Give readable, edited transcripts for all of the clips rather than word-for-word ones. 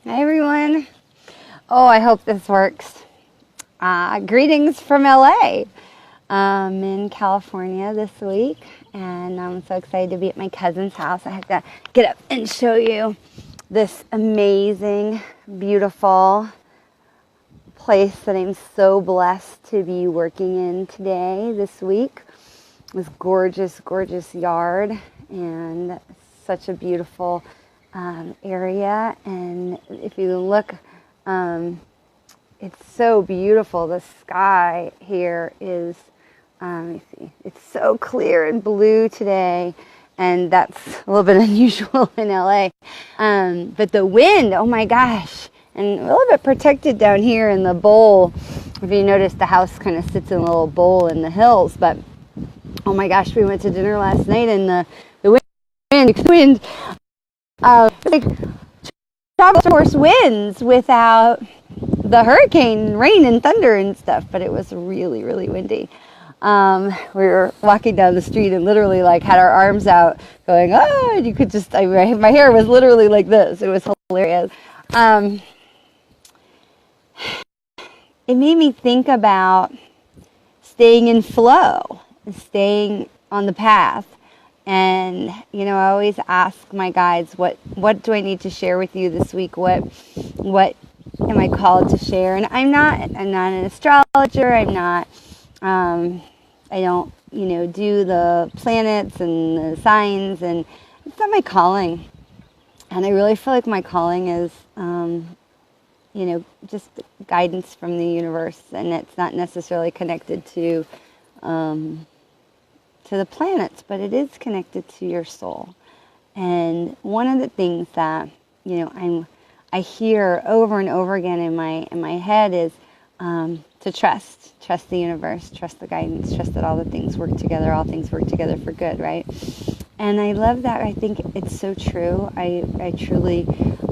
Hi, everyone. Oh, I hope this works. Greetings from LA. I'm in California this week, and I'm so excited to be at my cousin's house. I have to get up and show you this amazing, beautiful place that I'm so blessed to be working in today, this week. This gorgeous, gorgeous yard, and such a beautiful area. And if you look, it's so beautiful. The sky here is, let me see, it's so clear and blue today, and that's a little bit unusual in LA. But the wind, oh my gosh, and a little bit protected down here in the bowl. If you notice, the house kind of sits in a little bowl in the hills, but oh my gosh, we went to dinner last night, and the wind, like tropical force winds without the hurricane, rain and thunder and stuff, but it was really, really windy. We were walking down the street and literally like had our arms out going, oh, and you could just, my hair was literally like this. It was hilarious. It made me think about staying in flow, staying on the path. And, you know, I always ask my guides, what do I need to share with you this week? What am I called to share? And I'm not an astrologer. I don't, do the planets and the signs, and it's not my calling. And I really feel like my calling is, just guidance from the universe, and it's not necessarily connected to the planets, but it is connected to your soul. And one of the things that I hear over and over again in my head is to trust the universe, trust the guidance, trust that all the things work together, all things work together for good, right? And I love that. I think it's so true. I truly,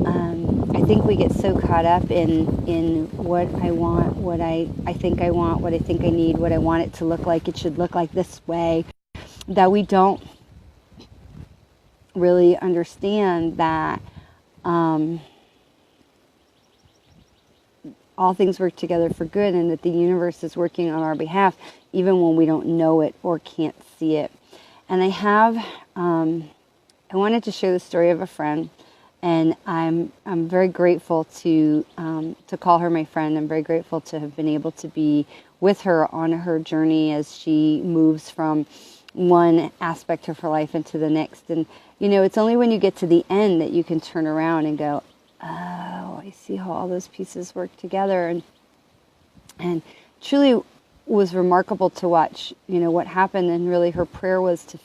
I think we get so caught up in what I want, what I think I want, what I think I need, what I want it to look like. It should look like this way, that we don't really understand that all things work together for good, and that the universe is working on our behalf, even when we don't know it or can't see it. And I wanted to share the story of a friend, and I'm very grateful to call her my friend. I'm very grateful to have been able to be with her on her journey as she moves from one aspect of her life into the next. And it's only when you get to the end that you can turn around and go, oh, I see how all those pieces work together. And truly was remarkable to watch, what happened. And really her prayer was to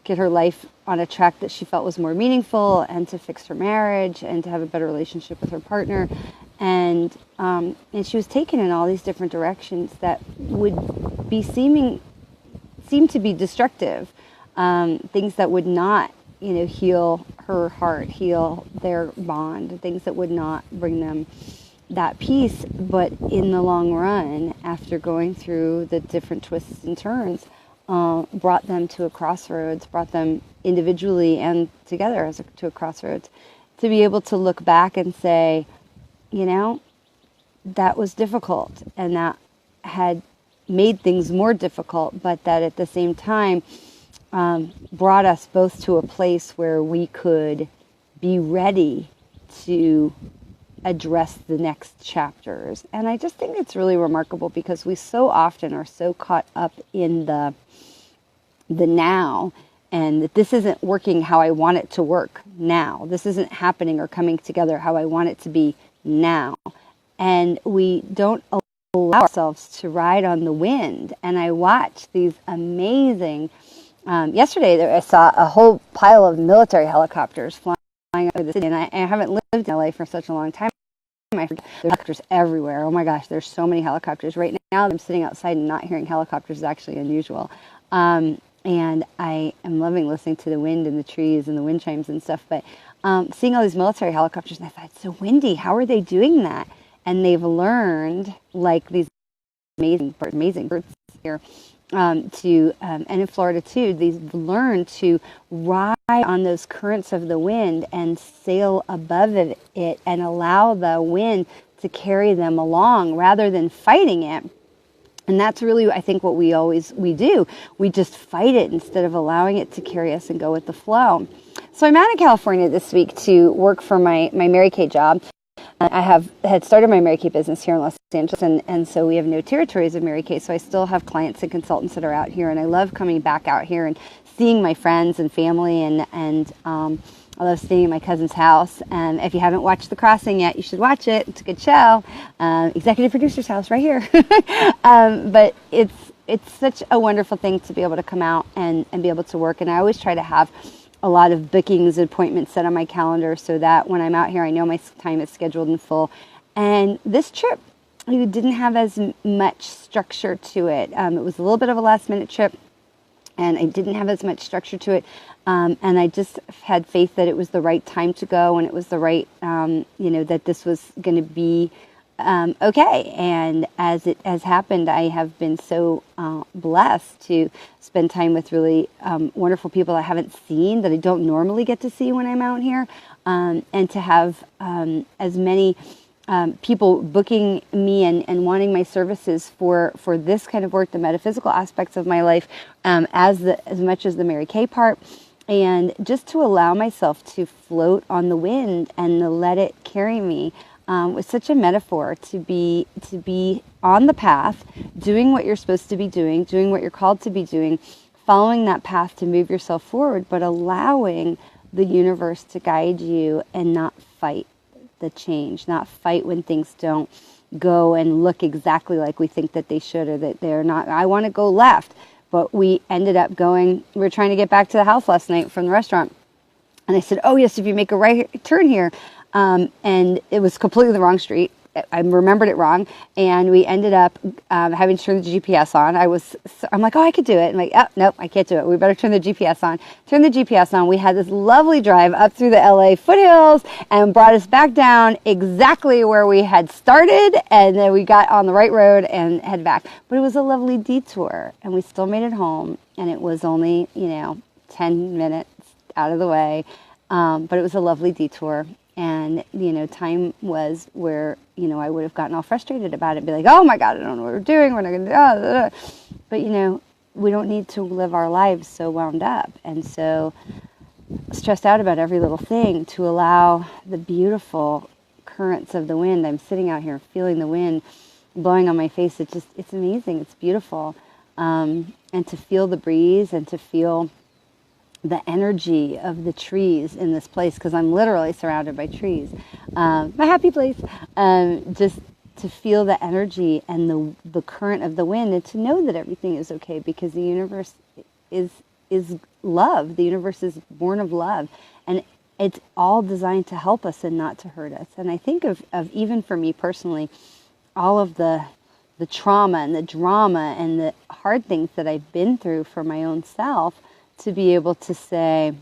get her life on a track that she felt was more meaningful, and to fix her marriage, and to have a better relationship with her partner. And she was taken in all these different directions that would be seem to be destructive, things that would not, heal her heart, heal their bond, things that would not bring them that peace. But in the long run, after going through the different twists and turns, brought them to a crossroads, brought them individually and together to a crossroads, to be able to look back and say, that was difficult, and that had made things more difficult, but that at the same time brought us both to a place where we could be ready to address the next chapters. And I just think it's really remarkable, because we so often are so caught up in the now, and that this isn't working how I want it to work now. This isn't happening or coming together how I want it to be now. And we don't allow ourselves to ride on the wind. And I watched these amazing, yesterday I saw a whole pile of military helicopters flying over the city, and I haven't lived in LA for such a long time. I forget, there's helicopters everywhere. Oh my gosh, there's so many helicopters. Right now I'm sitting outside and not hearing helicopters is actually unusual. And I am loving listening to the wind and the trees and the wind chimes and stuff, but seeing all these military helicopters, and I thought, it's so windy. How are they doing that? And they've learned, like these amazing birds here, and in Florida too, they've learned to ride on those currents of the wind and sail above it and allow the wind to carry them along rather than fighting it. And that's really, I think, what we do. We just fight it instead of allowing it to carry us and go with the flow. So I'm out in California this week to work for my Mary Kay job. I had started my Mary Kay business here in Los Angeles, and so we have no territories of Mary Kay, so I still have clients and consultants that are out here, and I love coming back out here and seeing my friends and family, and I love staying in my cousin's house. And if you haven't watched The Crossing yet, you should watch it. It's a good show. Executive producer's house right here. But it's such a wonderful thing to be able to come out and be able to work, and I always try to have a lot of bookings, appointments set on my calendar so that when I'm out here, I know my time is scheduled in full. And this trip, it didn't have as much structure to it. It was a little bit of a last minute trip, and I didn't have as much structure to it. And I just had faith that it was the right time to go, and it was the right, that this was going to be okay. And as it has happened, I have been so blessed to spend time with really wonderful people I haven't seen, that I don't normally get to see when I'm out here, and to have as many people booking me and wanting my services for this kind of work, the metaphysical aspects of my life, as much as the Mary Kay part, and just to allow myself to float on the wind and to let it carry me. Was such a metaphor to be on the path, doing what you're supposed to be doing what you're called to be doing, following that path to move yourself forward, but allowing the universe to guide you and not fight the change, not fight when things don't go and look exactly like we think that they should, or that they're not. I want to go left, but we ended up going, we were trying to get back to the house last night from the restaurant. And I said, oh yes, if you make a right turn here. And it was completely the wrong street. I remembered it wrong, and we ended up having to turn the GPS on. I'm like, oh, I could do it. I'm like, oh, nope, I can't do it. We better turn the GPS on. Turn the GPS on. We had this lovely drive up through the LA foothills and brought us back down exactly where we had started, and then we got on the right road and head back. But it was a lovely detour, and we still made it home, and it was only, 10 minutes out of the way, but it was a lovely detour. And, time was where, I would have gotten all frustrated about it, be like, oh my God, I don't know what we're doing. We're not going to do it. But, we don't need to live our lives so wound up and so stressed out about every little thing, to allow the beautiful currents of the wind. I'm sitting out here feeling the wind blowing on my face. It's amazing. It's beautiful. And to feel the breeze and to feel the energy of the trees in this place, because I'm literally surrounded by trees. My happy place. Just to feel the energy and the current of the wind, and to know that everything is okay, because the universe is love. The universe is born of love, and it's all designed to help us and not to hurt us. And I think of even for me personally, all of the trauma and the drama and the hard things that I've been through for my own self, to be able to say,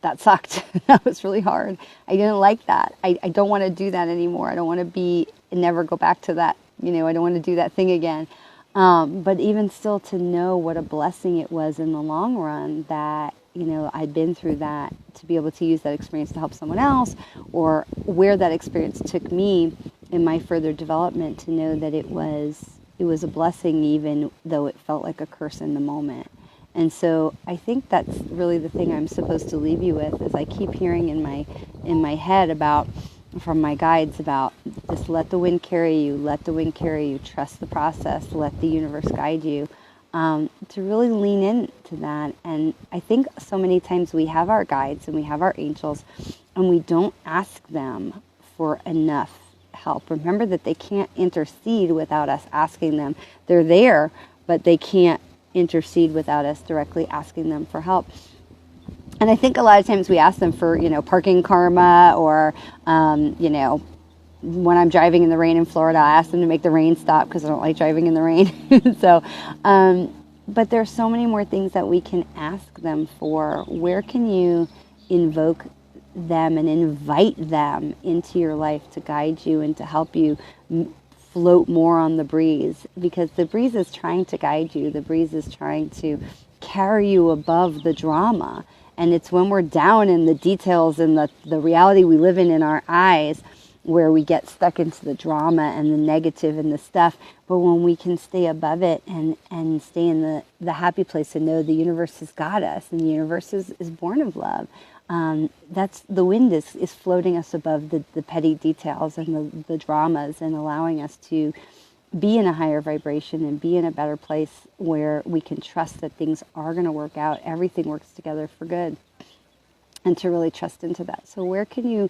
that sucked. That was really hard. I didn't like that. I don't want to do that anymore. I don't want to never go back to that. I don't want to do that thing again. But even still, to know what a blessing it was in the long run that, I'd been through that, to be able to use that experience to help someone else, or where that experience took me in my further development, to know that it was a blessing, even though it felt like a curse in the moment. And so I think that's really the thing I'm supposed to leave you with, is I keep hearing in my head from my guides about just let the wind carry you, trust the process, let the universe guide you, to really lean into that. And I think so many times we have our guides and we have our angels, and we don't ask them for enough help. Remember that they can't intercede without us asking them. They're there, but they can't intercede without us directly asking them for help. And I think a lot of times we ask them for, parking karma, or, when I'm driving in the rain in Florida, I ask them to make the rain stop because I don't like driving in the rain. So, but there's so many more things that we can ask them for. Where can you invoke them and invite them into your life to guide you and to help you float more on the breeze, because the breeze is trying to guide you. The breeze is trying to carry you above the drama. And it's when we're down in the details and the reality we live in our eyes where we get stuck into the drama and the negative and the stuff. But when we can stay above it and stay in the happy place and know the universe has got us, and the universe is born of love, that's the wind is floating us above the petty details and the dramas, and allowing us to be in a higher vibration and be in a better place where we can trust that things are going to work out. Everything works together for good, and to really trust into that. So where can you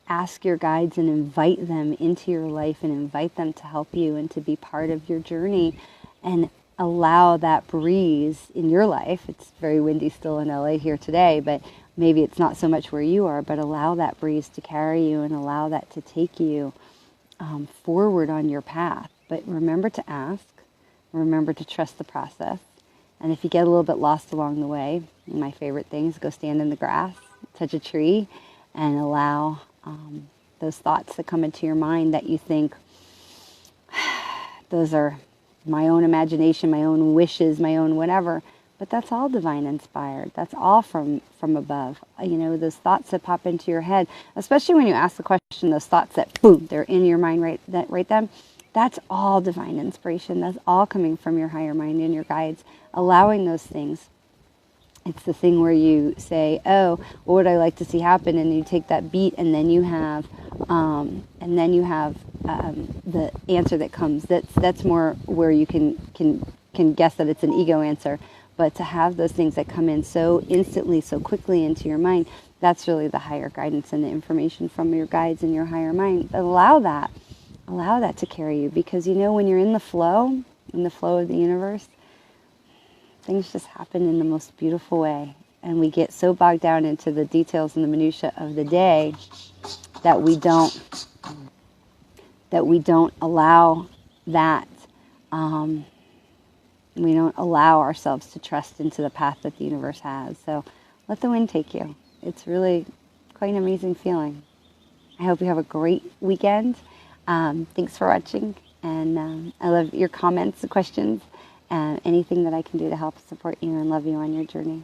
ask your guides and invite them into your life and invite them to help you and to be part of your journey, and allow that breeze in your life? It's very windy still in LA here today, but maybe it's not so much where you are, but allow that breeze to carry you and allow that to take you forward on your path. But remember to ask, remember to trust the process. And if you get a little bit lost along the way, my favorite thing is go stand in the grass, touch a tree, and allow those thoughts that come into your mind that you think, those are my own imagination, my own wishes, my own whatever. But that's all divine inspired. That's all from above. You know, those thoughts that pop into your head, especially when you ask the question, those thoughts that, boom, they're in your mind right then. That's all divine inspiration. That's all coming from your higher mind and your guides, allowing those things. It's the thing where you say, oh, what would I like to see happen? And you take that beat, and then you have the answer that comes. That's more where you can guess that it's an ego answer. But to have those things that come in so instantly, so quickly into your mind, that's really the higher guidance and the information from your guides and your higher mind. Allow that to carry you, because you know when you're in the flow of the universe, things just happen in the most beautiful way. And we get so bogged down into the details and the minutia of the day that we don't allow that. We don't allow ourselves to trust into the path that the universe has. So let the wind take you. It's really quite an amazing feeling. I hope you have a great weekend. Thanks for watching, and I love your comments and questions, and anything that I can do to help support you and love you on your journey.